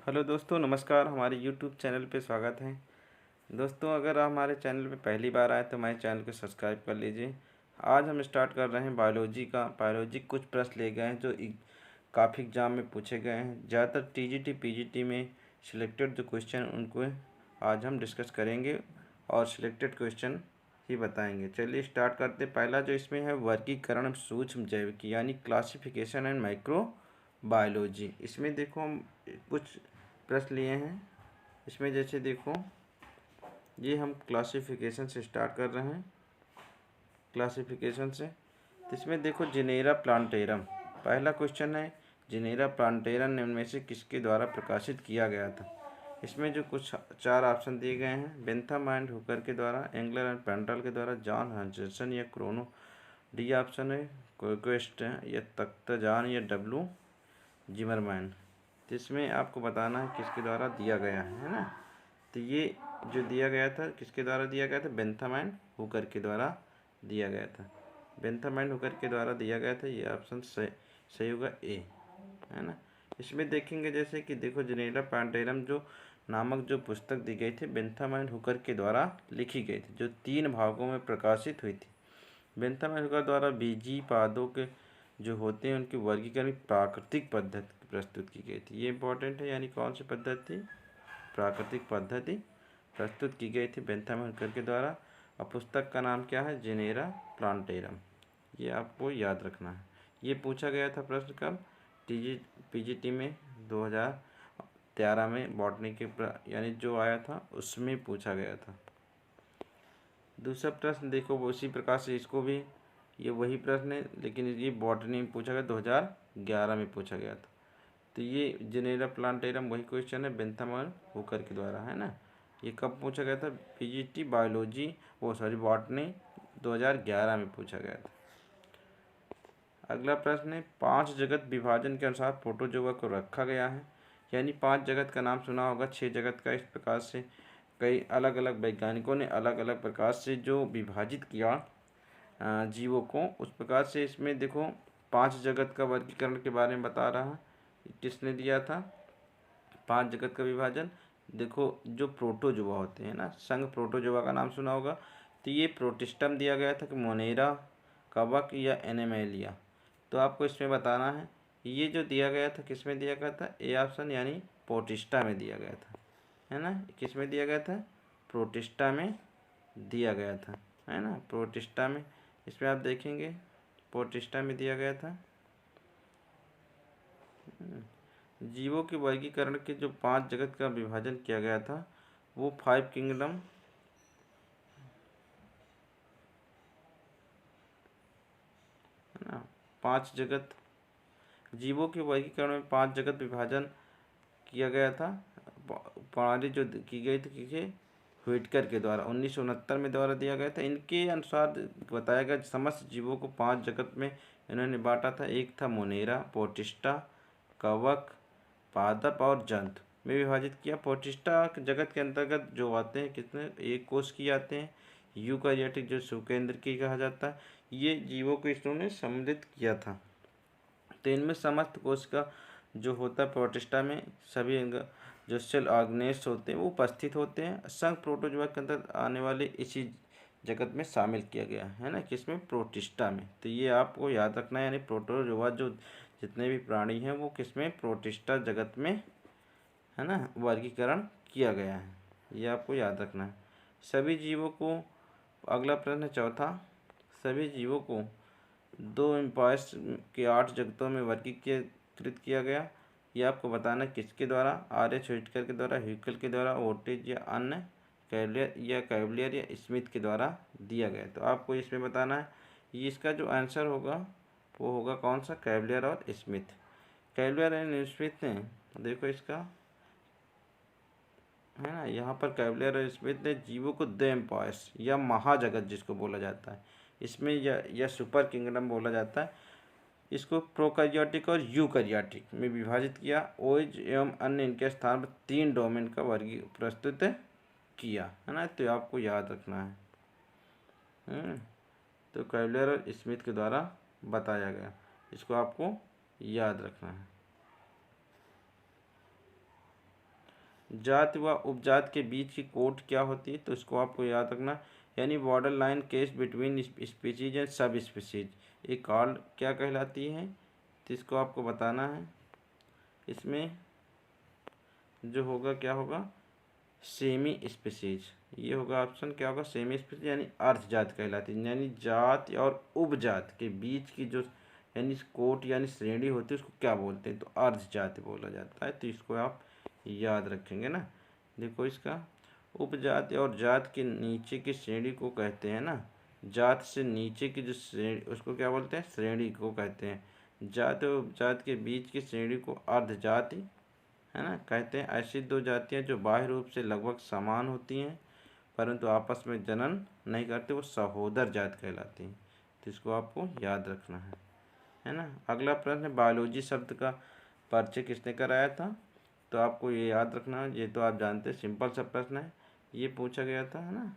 Hello दोस्तों, नमस्कार। हमारे यूट्यूब चैनल पे स्वागत है। दोस्तों, अगर आप हमारे चैनल पे पहली बार आए तो हमारे चैनल को सब्सक्राइब कर लीजिए। आज हम स्टार्ट कर रहे हैं बायोलॉजी का। बायोलॉजी कुछ प्रश्न ले गए हैं जो काफ़ी एग्जाम में पूछे गए हैं। ज़्यादातर टीजीटी पीजीटी में सिलेक्टेड जो क्वेश्चन उनको आज हम डिस्कस करेंगे और सिलेक्टेड क्वेश्चन ही बताएंगे। चलिए स्टार्ट करते। पहला जो इसमें है वर्गीकरण सूक्ष्म जैविकी यानी क्लासिफिकेशन एंड माइक्रो बायोलॉजी। इसमें देखो हम कुछ प्रश्न लिए हैं। इसमें जैसे देखो, ये हम क्लासिफिकेशन से स्टार्ट कर रहे हैं। क्लासिफिकेशन से तो इसमें देखो जिनेरा प्लांटेरम पहला क्वेश्चन है। जिनेरा प्लांटेरम निम्न में से किसके द्वारा प्रकाशित किया गया था? इसमें जो कुछ चार ऑप्शन दिए गए हैं। बेंथम एंड हुकर के द्वारा, एंगलर एंड पेंटल के द्वारा, जॉन हंचरसन या क्रोनो। डी ऑप्शन है क्वेस्ट या तख्तजान या डब्लू जिमरमैन। तो इसमें आपको बताना है किसके द्वारा दिया गया है ना। तो ये जो दिया गया था किसके द्वारा दिया गया था? बेंथम एंड हुकर के द्वारा दिया गया था। बेंथम एंड हुकर के द्वारा दिया गया था। ये ऑप्शन सही होगा, ए, है ना। इसमें देखेंगे जैसे कि देखो, जिनेरा प्लांटेरम जो नामक जो पुस्तक दी गई थी बेंथम एंड हुकर के द्वारा लिखी गई थी, जो 3 भागों में प्रकाशित हुई थी। बेंथम एंड हुकर द्वारा बीजी पादों के जो होते हैं उनकी वर्गीकरण प्राकृतिक पद्धति प्रस्तुत की गई थी। ये इंपॉर्टेंट है, यानी कौन सी पद्धति? प्राकृतिक पद्धति प्रस्तुत की गई थी बेंथम एंड हुकर के द्वारा। और पुस्तक का नाम क्या है? जिनेरा प्लांटेरम। ये आपको याद रखना है। ये पूछा गया था प्रश्न कब? पीजीटी में 2013 में बॉटनी के यानी जो आया था उसमें पूछा गया था। दूसरा प्रश्न देखो, वो उसी प्रकार से इसको भी ये वही प्रश्न है, लेकिन ये बॉटनी में पूछा गया, 2011 में पूछा गया था। तो ये जिनेरा प्लांटेरम वही क्वेश्चन है बेंथम और हुकर के द्वारा, है ना। ये कब पूछा गया था? पीजीटी बायोलॉजी बॉटनी 2011 में पूछा गया था। अगला प्रश्न है, 5 जगत विभाजन के अनुसार प्रोटोजोआ को रखा गया है। यानी 5 जगत का नाम सुना होगा, 6 जगत का। इस प्रकार से कई अलग अलग वैज्ञानिकों ने अलग अलग प्रकार से जो विभाजित किया जीवों को, उस प्रकार से इसमें देखो 5 जगत का वर्गीकरण के बारे में बता रहा है। किसने दिया था 5 जगत का विभाजन? देखो, जो प्रोटोजोआ होते हैं ना, संघ प्रोटोजोआ का नाम सुना होगा। तो ये प्रोटिस्टम दिया गया था कि मोनेरा, कवक या एनेमेलिया। तो आपको इसमें बताना है ये जो दिया गया था किस में दिया गया था? ए ऑप्शन यानी प्रोटिस्टा में दिया गया था, है ना। किस में दिया गया था? प्रोटिस्टा में दिया गया था, है ना। प्रोटिस्टा में, इसमें आप देखेंगे प्रोटिस्टा में दिया गया था। जीवों के वर्गीकरण के जो 5 जगत का विभाजन किया गया था वो 5 किंगडम, है ना। 5 जगत जीवों के वर्गीकरण में 5 जगत विभाजन किया गया था। प्रणाली जो की गई थी किसे? व्हिटकर के द्वारा 1969 में द्वारा दिया गया था। इनके अनुसार बताया गया समस्त जीवों को 5 जगत में इन्होंने बांटा था। एक था मोनेरा, प्रोटिस्टा, कवक, पादप और जंतु में विभाजित किया। प्रोटिस्टा जगत के अंतर्गत जो आते हैं कितने? एक कोष की आते हैं। यूकारियोटिक जो सुकेंद्र की कहा जाता है, ये जीवों को इन्होंने सम्मिलित किया था। तो इनमें समस्त कोष का जो होता है प्रोटिस्टा में सभी जो सेल ऑर्गेनेल्स होते हैं वो उपस्थित होते हैं। संघ प्रोटोजोआ के अंदर आने वाले इसी जगत में शामिल किया गया है ना, किसमें? प्रोटिस्टा में। तो ये आपको याद रखना है, यानी प्रोटोजोआ जो जितने भी प्राणी हैं वो किसमें? प्रोटिस्टा जगत में, है ना, वर्गीकरण किया गया है। ये आपको याद रखना है। सभी जीवों को, अगला प्रश्न है चौथा, सभी जीवों को 2 एम्पायर्स के 8 जगतों में वर्गीकृत किया गया। ये आपको बताना है किसके द्वारा? आर.एच. व्हिटकर के द्वारा, ह्यूकेल के द्वारा, ओटिज या अन्य, कैवलियर या स्मिथ के द्वारा दिया गया। तो आपको इसमें बताना है ये इसका जो आंसर होगा वो होगा कौन सा? कैवलियर और स्मिथ। कैवलियर एंड स्मिथ ने, देखो इसका, है ना, यहाँ पर कैवलियर और स्मिथ ने जीवों को 2 एम्पायर्स या महाजगत जिसको बोला जाता है, इसमें या सुपर किंगडम बोला जाता है, इसको प्रोकैरियोटिक और यूकैरियोटिक में विभाजित किया। ओज एवं अन्य इनके स्थान पर 3 डोमेन का वर्गी प्रस्तुत किया, है ना। तो आपको याद रखना है। तो कैवलियर और स्मिथ के द्वारा बताया गया, इसको आपको याद रखना है। जाति व उपजाति के बीच की कोट क्या होती है, तो इसको आपको याद रखना, यानी border line case between species and sub species, ये कॉल्ड क्या कहलाती है, तो इसको आपको बताना है। इसमें जो होगा क्या होगा, सेमी स्पीसीज, ये होगा ऑप्शन, क्या होगा, सेमी स्पीसीज यानी अर्ध जाति कहलाती है, यानी जाति और उपजाति के बीच की जो यानी कोट यानी श्रेणी होती है उसको क्या बोलते हैं, तो अर्ध जाति बोला जाता है। तो इसको आप याद रखेंगे ना। देखो इसका, उपजाति और जाति के नीचे की श्रेणी को कहते हैं ना, जाति से नीचे की जो श्रेणी उसको क्या बोलते हैं, श्रेणी को कहते हैं। जाति और उपजाति के बीच की श्रेणी को अर्ध जाति है ना कहते हैं। ऐसी दो जातियाँ जो बाह्य रूप से लगभग समान होती हैं परंतु आपस में जनन नहीं करते, वो सहोदर जाति कहलाती हैं। तो इसको आपको याद रखना है ना। अगला प्रश्न है, बायोलॉजी शब्द का परिचय किसने कराया था, तो आपको ये याद रखना, ये तो आप जानते हैं, सिंपल सा प्रश्न है, ये पूछा गया था है ना,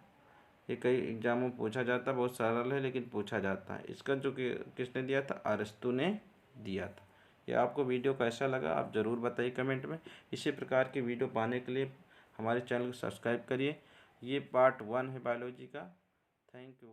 ये कई एग्जामों में पूछा जाता है, बहुत सरल है लेकिन पूछा जाता है। इसका जो कि किसने दिया था, अरस्तु ने दिया था। ये आपको वीडियो कैसा लगा आप ज़रूर बताइए कमेंट में। इसी प्रकार की वीडियो पाने के लिए हमारे चैनल को सब्सक्राइब करिए। ये पार्ट 1 है बायोलॉजी का। Thank you.